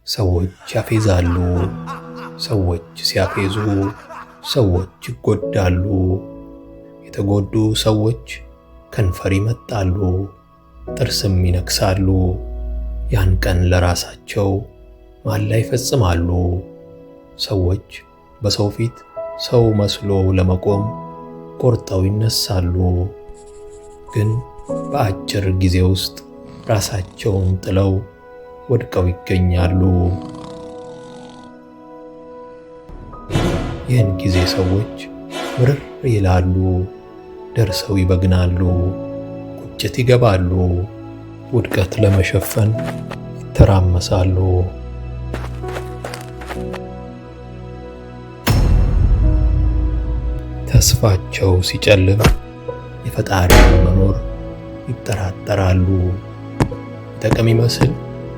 ሰዎች ያፌዛሉ። ሰዎች ሲያፌዙ ሰዎች ይጎዳሉ። የተጎዱ ሰዎች ከንፈር ይመጣሉ፣ ጥርስም ይነክሳሉ። ያን ቀን ለራሳቸው ማላ ይፈጽማሉ። ሰዎች በሰው ፊት ሰው መስሎ ለመቆም ቆርጠው ይነሳሉ። ግን በአጭር ጊዜ ውስጥ ራሳቸውን ጥለው ወድቀው ይገኛሉ። ይህን ጊዜ ሰዎች ምርር ይላሉ፣ ደርሰው ይበግናሉ፣ ቁጭት ይገባሉ፣ ውድቀት ለመሸፈን ይተራመሳሉ። ተስፋቸው ሲጨልም የፈጣሪን መኖር ይጠራጠራሉ። ይጠቅም ይመስል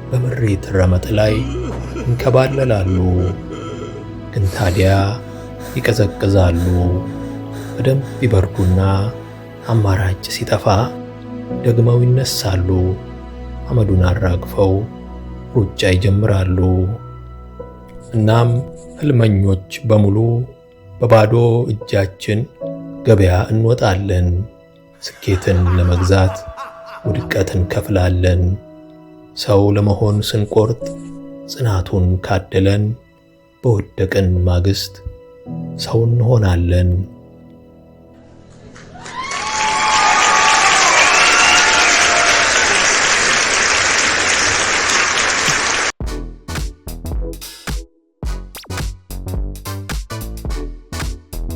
በምሬት ረመጥ ላይ ይንከባለላሉ። ግን ታዲያ ይቀዘቅዛሉ። በደንብ ይበርዱና አማራጭ ሲጠፋ ደግመው ይነሳሉ። አመዱን አራግፈው ሩጫ ይጀምራሉ። እናም ህልመኞች በሙሉ በባዶ እጃችን ገበያ እንወጣለን። ስኬትን ለመግዛት ውድቀትን ከፍላለን። ሰው ለመሆን ስንቆርጥ ጽናቱን ካደለን በወደቅን ማግስት ሰው እንሆናለን።